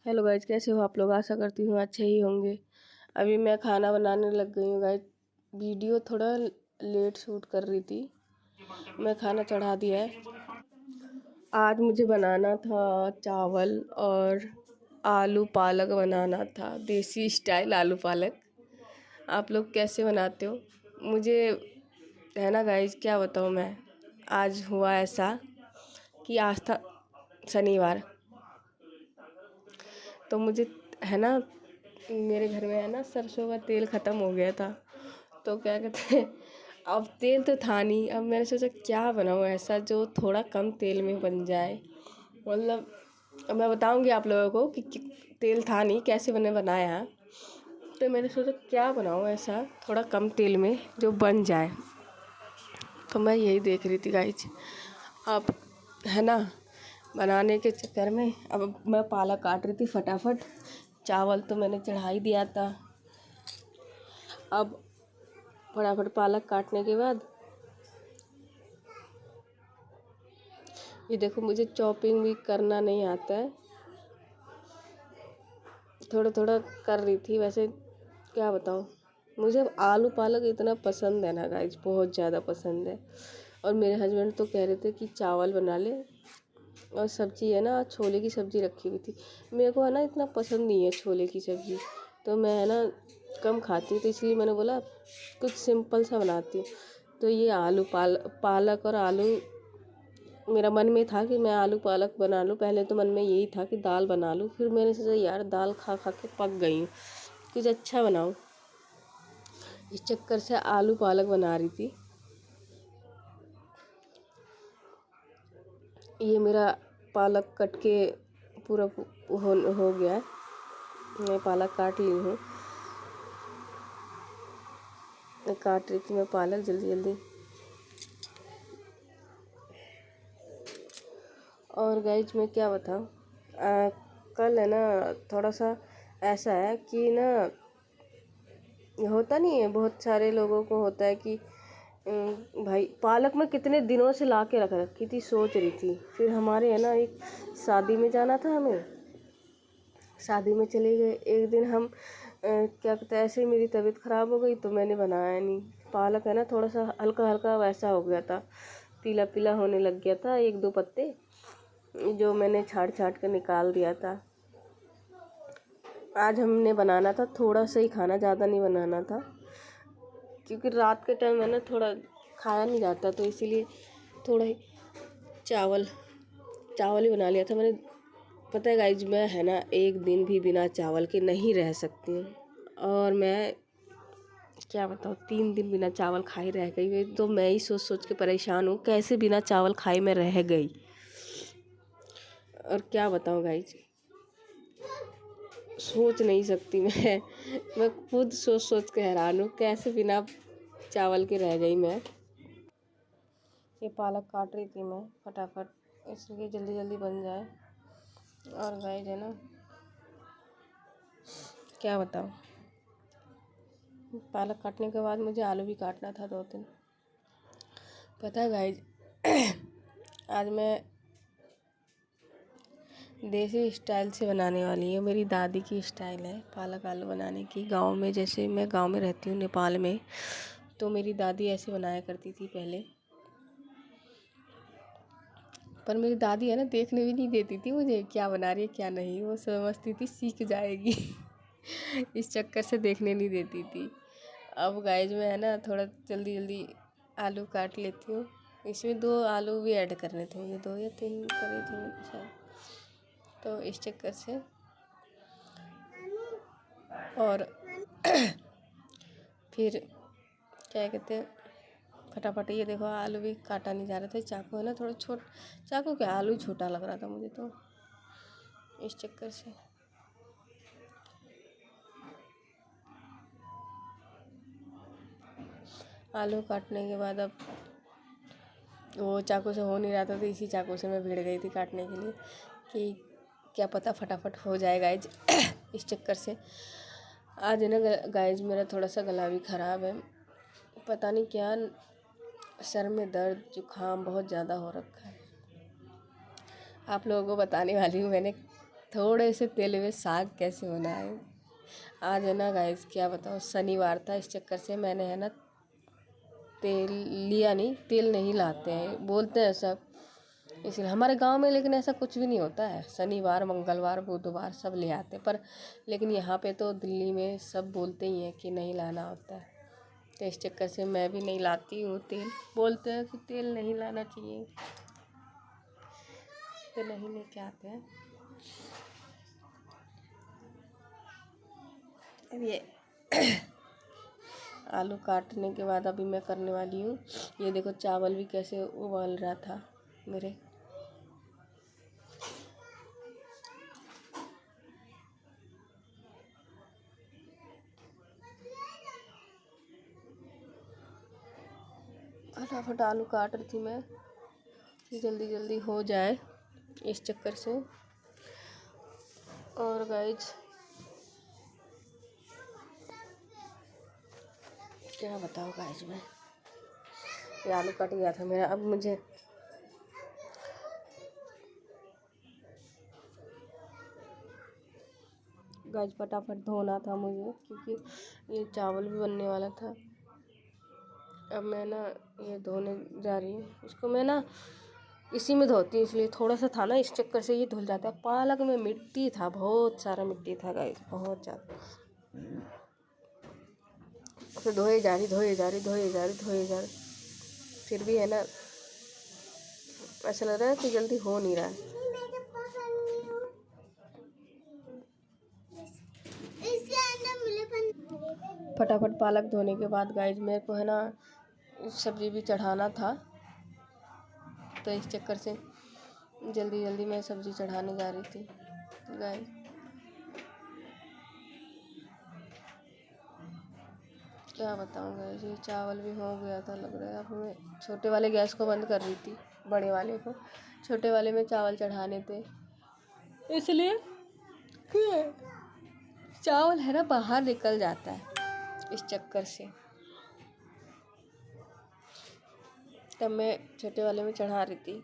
Hello guys, कैसे हो आप लोग। आशा करती हूँ अच्छे ही होंगे। अभी मैं खाना बनाने लग गई हूँ गाइज। वीडियो थोड़ा लेट शूट कर रही थी, मैं खाना चढ़ा दिया है। आज मुझे बनाना था चावल और आलू पालक बनाना था, देसी स्टाइल आलू पालक। आप लोग कैसे बनाते हो मुझे है ना गाइज, क्या बताऊँ मैं। आज हुआ ऐसा कि आज था शनिवार, तो मुझे है ना, मेरे घर में है ना सरसों का तेल ख़त्म हो गया था। तो क्या कहते हैं, अब तेल तो था नहीं। अब मैंने सोचा क्या बनाऊँ ऐसा जो थोड़ा कम तेल में बन जाए। मतलब अब मैं बताऊंगी आप लोगों को कि तेल था नहीं कैसे मैंने बनाया। तो मैंने सोचा क्या बनाऊँ ऐसा थोड़ा कम तेल में जो बन जाए। तो मैं यही देख रही थी गाइज। अब है ना, बनाने के चक्कर में अब मैं पालक काट रही थी फटाफट। चावल तो मैंने चढ़ा ही दिया था। अब फटाफट पालक काटने के बाद ये देखो, मुझे चॉपिंग भी करना नहीं आता है, थोड़ा थोड़ा कर रही थी। वैसे क्या बताऊँ, मुझे आलू पालक इतना पसंद है ना गाइज, बहुत ज़्यादा पसंद है। और मेरे हस्बैंड तो कह रहे थे कि चावल बना ले, और सब्ज़ी है ना छोले की सब्ज़ी रखी हुई थी। मेरे को है ना इतना पसंद नहीं है छोले की सब्ज़ी, तो मैं है ना कम खाती हूँ, तो इसलिए मैंने बोला कुछ सिंपल सा बनाती हूँ। तो ये आलू पालक और आलू, मेरा मन में था कि मैं आलू पालक बना लूँ। पहले तो मन में यही था कि दाल बना लूँ, फिर मैंने सोचा यार दाल खा खा के पक गई हूँ, कुछ अच्छा बनाऊँ। इस चक्कर से आलू पालक बना रही थी। ये मेरा पालक कट के पूरा हो गया है। मैं पालक काट ली हूँ, मैं काट रही थी मैं पालक जल्दी जल्दी। और गाइज मैं क्या बताऊँ, कल है ना थोड़ा सा ऐसा है कि ना, होता नहीं है बहुत सारे लोगों को होता है कि भाई पालक में कितने दिनों से ला के रख रखी थी, सोच रही थी। फिर हमारे है ना एक शादी में जाना था, हमें शादी में चले गए एक दिन हम। क्या कहते हैं, ऐसे ही मेरी तबीयत ख़राब हो गई तो मैंने बनाया नहीं। पालक है ना थोड़ा सा हल्का हल्का वैसा हो गया था, पीला पीला होने लग गया था, एक दो पत्ते जो मैंने छाट छाट कर निकाल दिया था। आज हमने बनाना था थोड़ा सा ही खाना, ज़्यादा नहीं बनाना था, क्योंकि रात के टाइम है ना थोड़ा खाया नहीं जाता, तो इसीलिए थोड़ा ही चावल चावल ही बना लिया था मैंने। पता है गाइज, मैं है ना एक दिन भी बिना चावल के नहीं रह सकती हूँ। और मैं क्या बताऊँ, 3 दिन बिना चावल खाए रह गई। तो मैं ही सोच सोच के परेशान हूँ कैसे बिना चावल खाए मैं रह गई। और क्या बताऊँ गाइज, सोच नहीं सकती मैं खुद सोच सोच के हैरान हूँ कैसे बिना चावल के रह गई मैं। ये पालक काट रही थी मैं फटाफट, इसलिए जल्दी जल्दी बन जाए। और गाइस है ना, क्या बताऊँ, पालक काटने के बाद मुझे आलू भी काटना था 2 दिन। पता है गाइस, आज मैं देसी स्टाइल से बनाने वाली हूँ। मेरी दादी की स्टाइल है पालक आलू बनाने की। गांव में, जैसे मैं गांव में रहती हूँ नेपाल में, तो मेरी दादी ऐसे बनाया करती थी पहले। पर मेरी दादी है ना देखने भी नहीं देती थी मुझे क्या बना रही है क्या नहीं, वो समझती थी सीख जाएगी इस चक्कर से देखने नहीं देती थी। अब गाइस में है ना थोड़ा जल्दी जल्दी आलू काट लेती हूँ। इसमें 2 आलू भी ऐड करने थे मुझे, 2 या 3 करे थे मैंने शायद, तो इस चक्कर से। और फिर क्या कहते हैं, फटाफट ये देखो आलू भी काटा नहीं जा रहा था, चाकू है ना थोड़ा चाकू क्या, आलू छोटा लग रहा था मुझे, तो इस चक्कर से। आलू काटने के बाद अब वो चाकू से हो नहीं रहा था, तो इसी चाकू से मैं भिड़ गई थी काटने के लिए कि क्या पता फटाफट हो जाए गाइज इस चक्कर से। आज है ना गाइज मेरा थोड़ा सा गला भी ख़राब है, पता नहीं क्या, सर में दर्द जुकाम बहुत ज़्यादा हो रखा है। आप लोगों को बताने वाली हूँ मैंने थोड़े से तेल में साग कैसे बनाए। आज है ना गाइस, क्या बताओ, शनिवार था, इस चक्कर से मैंने है ना तेल लिया नहीं, तेल नहीं लाते हैं बोलते हैं सब, इसलिए हमारे गांव में लेकिन ऐसा कुछ भी नहीं होता है। शनिवार मंगलवार बुधवार सब ले आते पर, लेकिन यहाँ पे तो दिल्ली में सब बोलते ही हैं कि नहीं लाना होता है। तो इस चक्कर से मैं भी नहीं लाती हूँ तेल। बोलते हैं कि तेल नहीं लाना चाहिए तो नहीं लेके आते हैं। अब ये आलू काटने के बाद अभी मैं करने वाली हूँ, ये देखो चावल भी कैसे उबाल रहा था मेरे। फटाफट आलू काट रही थी मैं कि जल्दी जल्दी हो जाए, इस चक्कर से। और गाइज क्या बताओ गाइज, मैं ये आलू कट गया था मेरा। अब मुझे गाइज फटाफट धोना था मुझे, क्योंकि ये चावल भी बनने वाला था। अब मैं ना ये धोने जा रही हूँ इसको। मैं ना इसी में धोती हूँ, इसलिए थोड़ा सा था ना, इस चक्कर से ये धुल जाता है। पालक में मिट्टी था, बहुत सारा मिट्टी था गाइस, बहुत ज़्यादा। फिर धोए जा रही फिर भी है ना ऐसा लग रहा है कि जल्दी हो नहीं रहा है। फटाफट पालक धोने के बाद गाइस मेरे को है ना सब्जी भी चढ़ाना था, तो इस चक्कर से जल्दी जल्दी मैं सब्जी चढ़ाने जा रही थी गाइस। क्या बताऊँ गाइस, ये चावल भी हो गया था लग रहा है। अब मैं छोटे वाले गैस को बंद कर रही थी, बड़े वाले को, छोटे वाले में चावल चढ़ाने थे, इसलिए चावल है ना बाहर निकल जाता है, इस चक्कर से। तब मैं छोटे वाले में चढ़ा रही थी।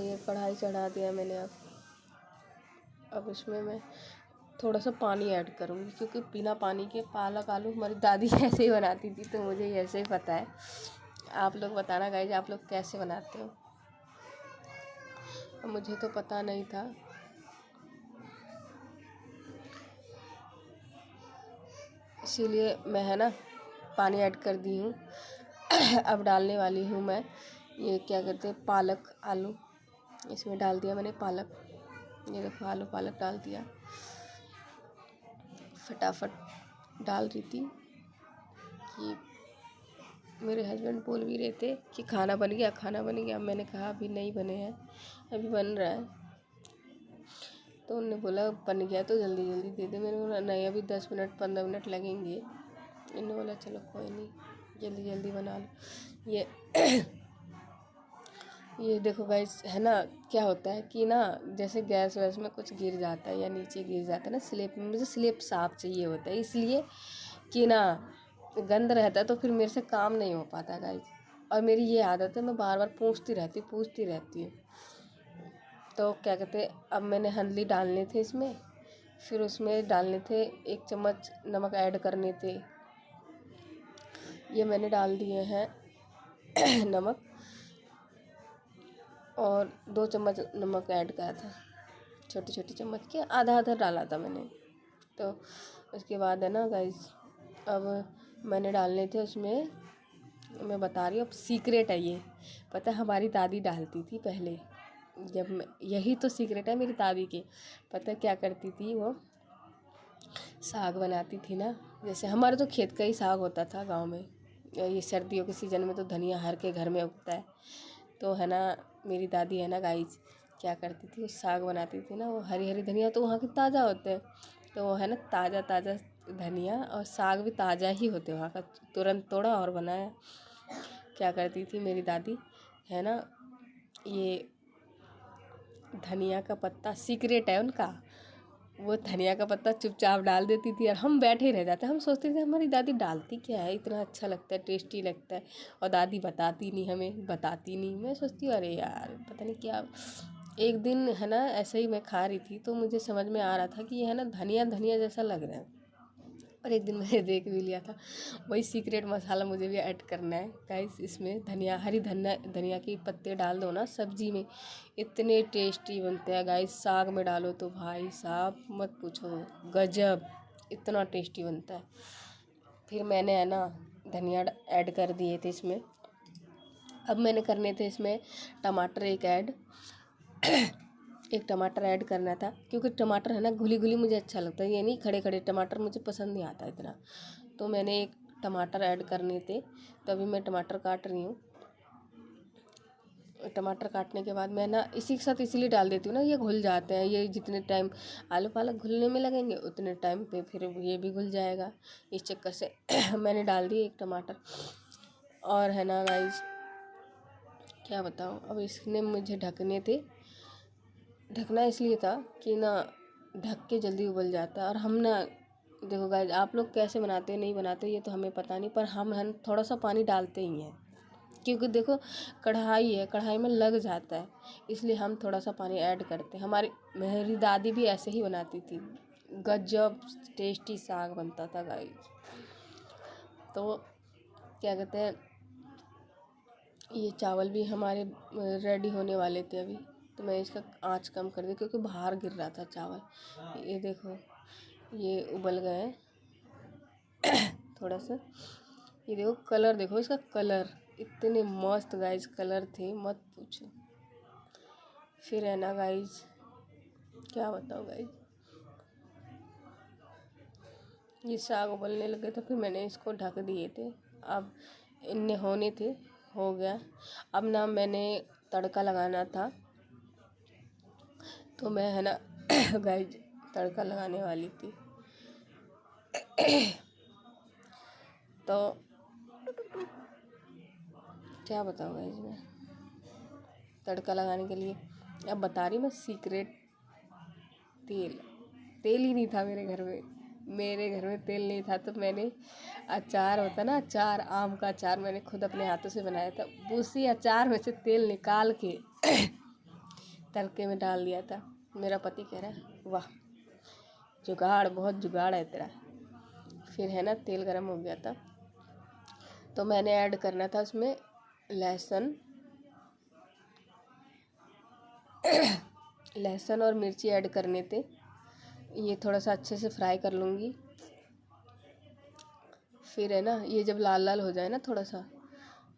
ये कढ़ाई चढ़ा दिया मैंने। अब इसमें मैं थोड़ा सा पानी ऐड करूँगी, क्योंकि बिना पानी के पालक आलू हमारी दादी ऐसे ही बनाती थी, तो मुझे ऐसे ही पता है। आप लोग बताना गाइज, आप लोग कैसे बनाते हो, मुझे तो पता नहीं था। इसीलिए मैं है ना पानी ऐड कर दी हूँ। अब डालने वाली हूँ मैं ये क्या कहते हैं पालक आलू, इसमें डाल दिया मैंने पालक। ये देखो आलू पालक डाल दिया। फटाफट डाल रही थी कि मेरे हस्बैंड बोल भी रहे थे कि खाना बन गया, खाना बन गया। मैंने कहा अभी नहीं बने हैं, अभी बन रहा है। तो उन्होंने बोला बन गया तो जल्दी जल्दी दे दे। मैंने बोला नहीं, अभी 10 मिनट 15 मिनट लगेंगे। इन्होंने बोला चलो कोई नहीं, जल्दी जल्दी बना लो। ये देखो गाइस, है ना क्या होता है कि ना जैसे गैस वैस में कुछ गिर जाता है या नीचे गिर जाता है ना स्लेब में, मुझे स्लेब साफ चाहिए होता है, इसलिए कि ना गंद रहता है तो फिर मेरे से काम नहीं हो पाता गाइस। और मेरी ये आदत है, मैं बार बार पूछती रहती हूँ। तो क्या कहते हैं, अब मैंने हल्दी डालने थे इसमें, फिर उसमें डालने थे 1 चम्मच नमक ऐड करने थे, ये मैंने डाल दिए हैं नमक। और 2 चम्मच नमक ऐड करा था, छोटे छोटे चम्मच के आधा आधा डाला था मैंने। तो उसके बाद है ना गाइस, अब मैंने डालने थे उसमें, मैं बता रही हूँ, अब सीक्रेट है ये। पता है हमारी दादी डालती थी पहले, जब मैं, यही तो सीक्रेट है मेरी दादी के। पता है क्या करती थी वो, साग बनाती थी ना, जैसे हमारे तो खेत का ही साग होता था गांव में। ये सर्दियों के सीज़न में तो धनिया हर के घर में उगता है। तो है ना मेरी दादी है ना गाइस, क्या करती थी, साग बनाती थी ना, वो हरी हरी धनिया तो वहाँ की ताज़ा होते हैं, तो वो है ना ताज़ा ताज़ा धनिया और साग भी ताज़ा ही होते वहाँ का, तुरंत तोड़ा और बनाया। क्या करती थी मेरी दादी, है ना, ये धनिया का पत्ता सीक्रेट है उनका, वो धनिया का पत्ता चुपचाप डाल देती थी और हम बैठे ही रह जाते। हम सोचते थे हमारी दादी डालती क्या है, इतना अच्छा लगता है, टेस्टी लगता है, और दादी बताती नहीं, हमें बताती नहीं। मैं सोचती हूँ अरे यार पता नहीं क्या। एक दिन है ना ऐसे ही मैं खा रही थी तो मुझे समझ में आ रहा था कि ये है ना धनिया धनिया जैसा लग रहा है, और एक दिन मैंने देख भी लिया था। वही सीक्रेट मसाला मुझे भी ऐड करना है गाइस। इसमें धनिया, हरी धनिया, धनिया के पत्ते डाल दो ना सब्जी में, इतने टेस्टी बनते हैं गाइस। साग में डालो तो भाई साहब मत पूछो, गजब, इतना टेस्टी बनता है। फिर मैंने है ना धनिया ऐड कर दिए थे इसमें। अब मैंने करने थे इसमें टमाटर एक टमाटर ऐड करना था, क्योंकि टमाटर है ना घुली घुली मुझे अच्छा लगता है, ये नहीं खड़े खड़े टमाटर मुझे पसंद नहीं आता इतना। तो मैंने एक टमाटर ऐड करने थे, तभी मैं टमाटर काट रही हूँ। टमाटर काटने के बाद मैं ना इसी के साथ इसलिए डाल देती हूँ ना, ये घुल जाते हैं। ये जितने टाइम आलू पालक घुलने में लगेंगे उतने टाइम पे फिर ये भी घुल जाएगा, इस चक्कर से मैंने डाल दिए एक टमाटर। और है ना गाइस क्या बताऊँ, अब इसने मुझे ढकने थे। ढकना इसलिए था कि ना ढक के जल्दी उबल जाता है। और हम ना देखो गाइस, आप लोग कैसे बनाते नहीं बनाते ये तो हमें पता नहीं, पर हम थोड़ा सा पानी डालते ही हैं, क्योंकि देखो कढ़ाई है, कढ़ाई में लग जाता है, इसलिए हम थोड़ा सा पानी ऐड करते हैं। मेरी दादी भी ऐसे ही बनाती थी, गजब टेस्टी साग बनता था गाइस। तो क्या कहते हैं, ये चावल भी हमारे रेडी होने वाले थे अभी, तो मैं इसका आंच कम कर दी क्योंकि बाहर गिर रहा था चावल। ये देखो ये उबल गए थोड़ा सा। ये देखो कलर, देखो इसका कलर, इतने मस्त गाइस कलर थे मत पूछो। फिर है ना गाइस क्या बताओ गाइस, ये साग उबलने लगे तो फिर मैंने इसको ढक दिए थे। अब इनने होने थे, हो गया। अब ना मैंने तड़का लगाना था, तो मैं है ना गाइस तड़का लगाने वाली थी। तो क्या बताऊँ गाइस, मैं तड़का लगाने के लिए अब बता रही मैं सीक्रेट। तेल ही नहीं था मेरे घर में तेल नहीं था, तो मैंने अचार होता ना, अचार, आम का अचार मैंने खुद अपने हाथों से बनाया था। उसी अचार में से तेल निकाल के तड़के में डाल दिया था। मेरा पति कह रहा है वाह जुगाड़, बहुत जुगाड़ है तेरा। फिर है ना तेल गरम हो गया था, तो मैंने ऐड करना था उसमें लहसुन लहसुन और मिर्ची ऐड करने थे। ये थोड़ा सा अच्छे से फ्राई कर लूँगी। फिर है ना ये जब लाल लाल हो जाए ना, थोड़ा सा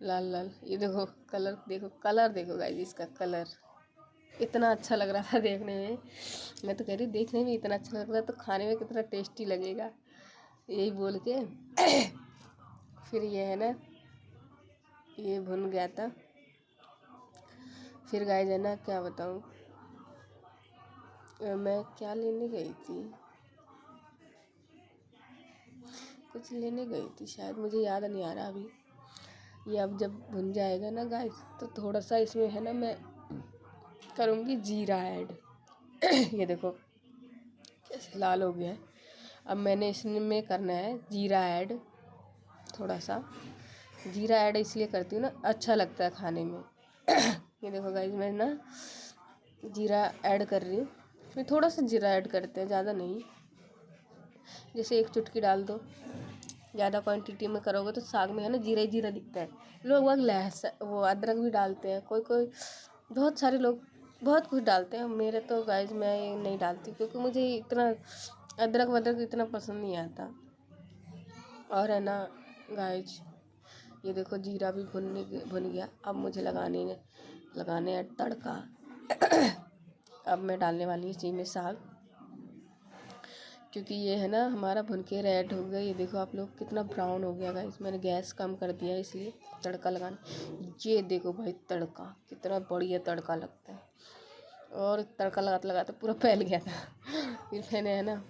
लाल लाल, ये देखो कलर, देखो कलर, देखो गाइस इसका कलर इतना अच्छा लग रहा था देखने में। मैं तो कह रही देखने में इतना अच्छा लग रहा है तो खाने में कितना टेस्टी लगेगा, यही बोल के फिर ये है ना ये भुन गया था। फिर गाइस है ना क्या बताऊँ, मैं क्या लेने गई थी, कुछ लेने गई थी शायद, मुझे याद नहीं आ रहा अभी। ये अब जब भुन जाएगा ना गाइस, तो थोड़ा सा इसमें है ना मैं करूँगी जीरा ऐड। ये देखो कैसे लाल हो गया है। अब मैंने इसमें करना है जीरा ऐड, थोड़ा सा जीरा ऐड इसलिए करती हूँ ना, अच्छा लगता है खाने में। ये देखो गाइस मैं ना जीरा ऐड कर रही हूँ। फिर थोड़ा सा जीरा ऐड करते हैं, ज़्यादा नहीं, जैसे एक चुटकी डाल दो। ज़्यादा क्वांटिटी में करोगे तो साग में है ना जीरा ही जीरा दिखता है। लोग वह लहसुन वो अदरक भी डालते हैं, कोई कोई बहुत सारे लोग बहुत कुछ डालते हैं। मेरे तो गाइस मैं ये नहीं डालती, क्योंकि मुझे इतना अदरक वदरक इतना पसंद नहीं आता। और है ना गाइस ये देखो जीरा भी भुन गया। अब मुझे लगाने हैं तड़का। अब मैं डालने वाली हूँ इसी में साग, क्योंकि ये है ना हमारा भुन के रेड हो गया। ये देखो आप लोग कितना ब्राउन हो गया गाइस, मैंने गैस कम कर दिया इसलिए तड़का लगाने। ये देखो भाई तड़का कितना बढ़िया तड़का लगता है, और तड़का लगाते लगाते पूरा फैल गया था। फिर मैंने है ना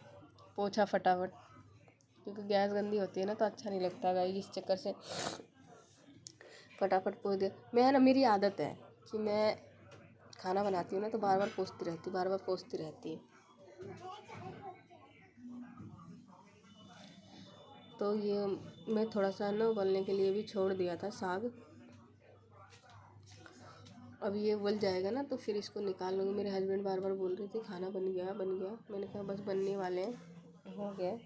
पोछा फटाफट, क्योंकि गैस गंदी होती है ना तो अच्छा नहीं लगता गाइस, इस चक्कर से फटाफट पोछ दिया। मैं है ना मेरी आदत है कि मैं खाना बनाती हूँ ना तो बार बार पोछती रहती हूँ, बार बार पोछती रहती है। तो ये मैं थोड़ा सा ना उबलने के लिए भी छोड़ दिया था साग। अब ये उबल जाएगा ना तो फिर इसको निकाल लूँगी। मेरे हस्बैंड बार बार बोल रहे थे खाना बन गया बन गया। मैंने कहा बस बनने वाले हैं, हो गया।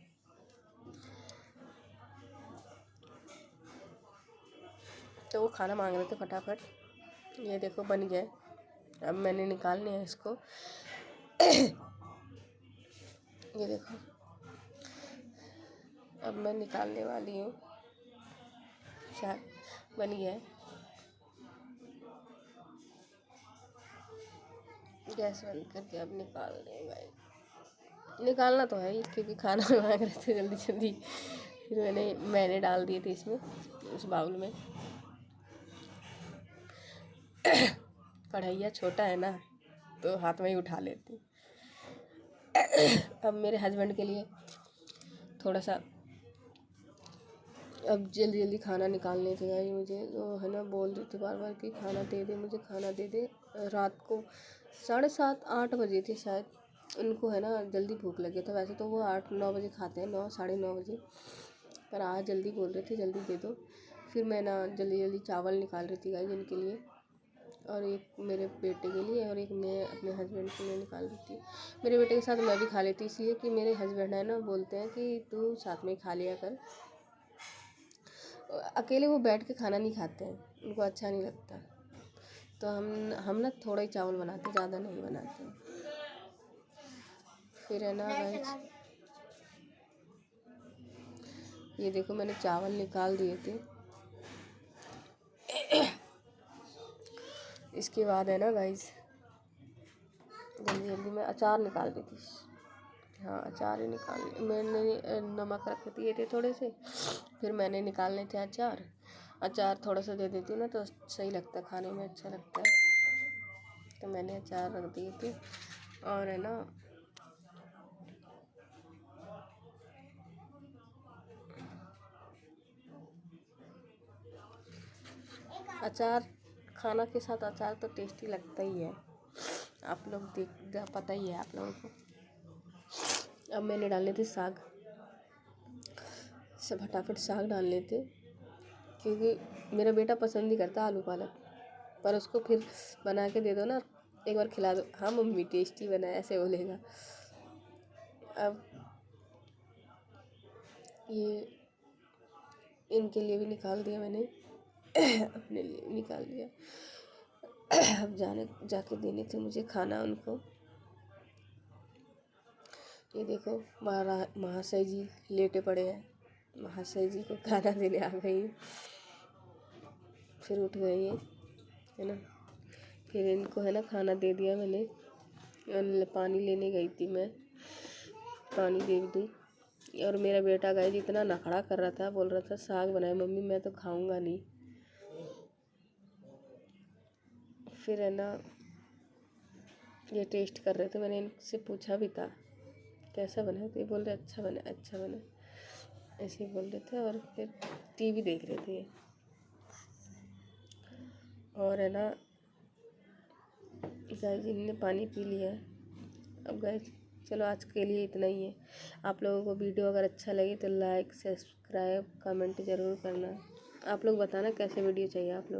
तो वो खाना मांग रहे थे फटाफट। ये देखो बन गया। अब मैंने निकालने हैं इसको। ये देखो अब मैं निकालने वाली हूँ। शायद बन गया है। गैस बंद करके अब निकाल देंगे। निकालना तो है ही क्योंकि खाना मांग रहे थे जल्दी जल्दी। फिर मैंने डाल दिए थे इसमें, उस बाउल में। कढ़ैया छोटा है ना तो हाथ में ही उठा लेती। अब मेरे हस्बैंड के लिए थोड़ा सा अब जल्दी जल्दी खाना निकालने थे भाई मुझे। तो है ना बोल रही थी बार बार कि खाना दे दे मुझे, खाना दे दे। रात को 7:30-8 बजे थे शायद। उनको है ना जल्दी भूख लगी था। वैसे तो वो 8-9 बजे खाते हैं, 9-9:30 बजे। पर आज जल्दी बोल रहे थे जल्दी दे दो। फिर मैं ना जल्दी जल्दी चावल निकाल रही थी गाइस इनके लिए, और एक मेरे बेटे के लिए, और एक मैं अपने हस्बैंड के लिए निकाल रही थी। मेरे बेटे के साथ मैं भी खा लेती, इसलिए कि मेरे हस्बैंड है ना बोलते हैं कि तू साथ में खा लिया कर। अकेले वो बैठ के खाना नहीं खाते हैं, उनको अच्छा नहीं लगता। तो हम ना थोड़ा ही चावल बनाते, ज़्यादा नहीं बनाते। फिर है ना गाइस ये देखो मैंने चावल निकाल दिए थे। इसके बाद है ना गाइस जल्दी जल्दी मैं अचार निकाल दी थी। हाँ अचार ही निकाल मैंने, नमक रख दिए थे थोड़े से। फिर मैंने निकालने थे अचार। अचार थोड़ा सा दे देती ना तो सही लगता है, खाने में अच्छा लगता है। तो मैंने अचार रख दिए थे। और है ना अचार खाना के साथ अचार तो टेस्टी लगता ही है। आप लोग पता ही है आप लोगों को। अब मैंने डालने थे साग। सब फटाफट साग डालने थे क्योंकि मेरा बेटा पसंद ही करता आलू पालक। पर उसको फिर बना के दे दो ना, एक बार खिला दो, हाँ मम्मी टेस्टी बना है, ऐसे बोलेगा। अब ये इनके लिए भी निकाल दिया मैंने, अपने लिए भी निकाल दिया। अब जाके देने थे मुझे खाना उनको। ये देखो महाशय जी लेटे पड़े हैं। महाशय जी को खाना देने आ गई। फिर उठ गई है ना। फिर इनको है ना खाना दे दिया मैंने। पानी लेने गई थी मैं, पानी दे दी। और मेरा बेटा गाइस इतना नखड़ा कर रहा था, बोल रहा था साग बनाए मम्मी, मैं तो खाऊंगा नहीं। फिर है ना ये टेस्ट कर रहे थे, मैंने इनसे पूछा भी था कैसा बना, तो ये बोल रहे अच्छा बना अच्छा बना, ऐसे ही बोल रहे थे। और फिर टीवी देख रहे थे। और है ना गाइस इनने पानी पी लिया है। अब गाइस चलो आज के लिए इतना ही है। आप लोगों को वीडियो अगर अच्छा लगे तो लाइक सब्सक्राइब कमेंट ज़रूर करना। आप लोग बताना कैसे वीडियो चाहिए आप लोग।